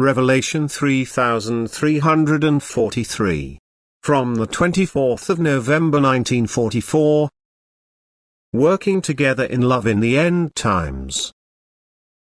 Revelation 3343. From the 24th of November 1944. Working together in love in the end times.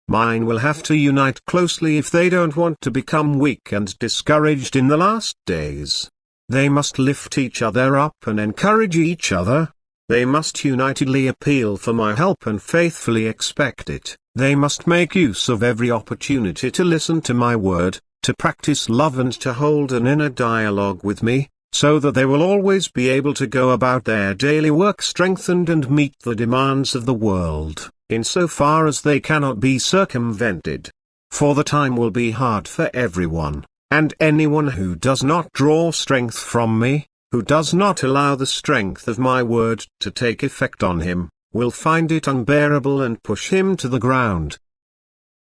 Mine will have to unite closely if they don't want to become weak and discouraged in the last days. They must lift each other up and encourage each other. They must unitedly appeal for my help and faithfully expect it. They must make use of every opportunity to listen to my word, to practice love and to hold an inner dialogue with me, so that they will always be able to go about their daily work strengthened and meet the demands of the world, insofar as they cannot be circumvented. For the time will be hard for everyone, and anyone who does not draw strength from me, who does not allow the strength of my word to take effect on him, will find it unbearable and push him to the ground.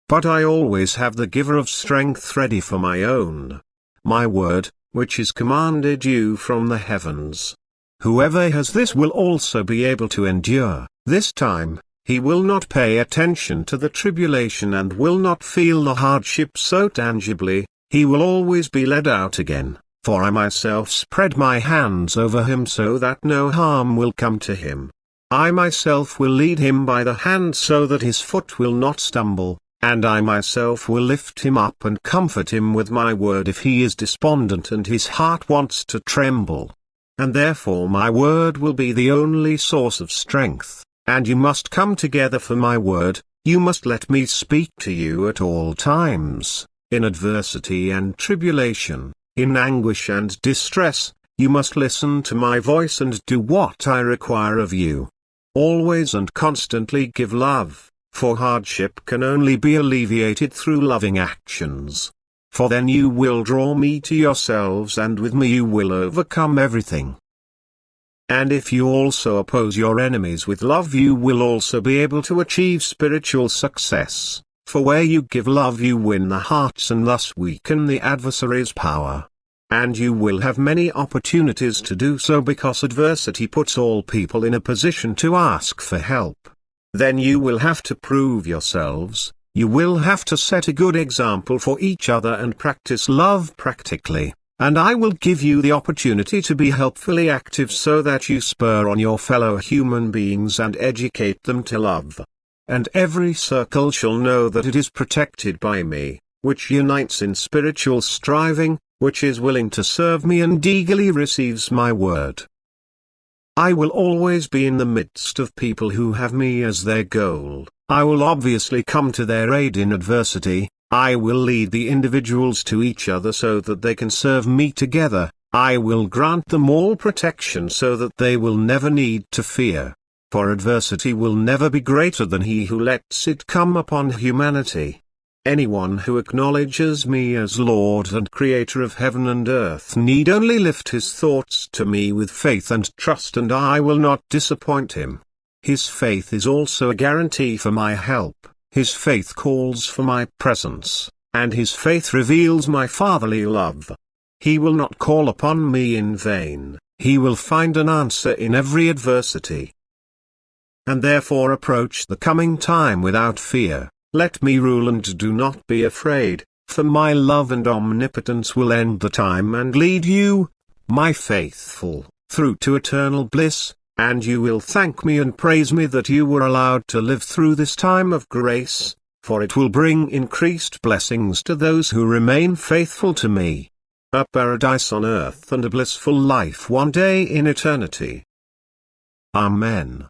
But I always have the giver of strength ready for my own. My word, which is commanded you from the heavens. Whoever has this will also be able to endure this time. He will not pay attention to the tribulation and will not feel the hardship so tangibly. He will always be led out again. For I myself spread my hands over him so that no harm will come to him. I myself will lead him by the hand so that his foot will not stumble, and I myself will lift him up and comfort him with my word if he is despondent and his heart wants to tremble. And therefore my word will be the only source of strength, and you must come together for my word. You must let me speak to you at all times, in adversity and tribulation. In anguish and distress, you must listen to my voice and do what I require of you. Always and constantly give love, for hardship can only be alleviated through loving actions. For then you will draw me to yourselves and with me you will overcome everything. And if you also oppose your enemies with love you will also be able to achieve spiritual success. For where you give love you win the hearts and thus weaken the adversary's power. And you will have many opportunities to do so because adversity puts all people in a position to ask for help. Then you will have to prove yourselves, you will have to set a good example for each other and practice love practically, and I will give you the opportunity to be helpfully active so that you spur on your fellow human beings and educate them to love. And every circle shall know that it is protected by me, which unites in spiritual striving, which is willing to serve me and eagerly receives my word. I will always be in the midst of people who have me as their goal. I will obviously come to their aid in adversity. I will lead the individuals to each other so that they can serve me together. I will grant them all protection so that they will never need to fear. For adversity will never be greater than he who lets it come upon humanity. Anyone who acknowledges me as Lord and Creator of heaven and earth need only lift his thoughts to me with faith and trust, and I will not disappoint him. His faith is also a guarantee for my help, his faith calls for my presence, and his faith reveals my fatherly love. He will not call upon me in vain, he will find an answer in every adversity. And therefore approach the coming time without fear. Let me rule and do not be afraid, for my love and omnipotence will end the time and lead you, my faithful, through to eternal bliss, and you will thank me and praise me that you were allowed to live through this time of grace, for it will bring increased blessings to those who remain faithful to me. A paradise on earth and a blissful life one day in eternity. Amen.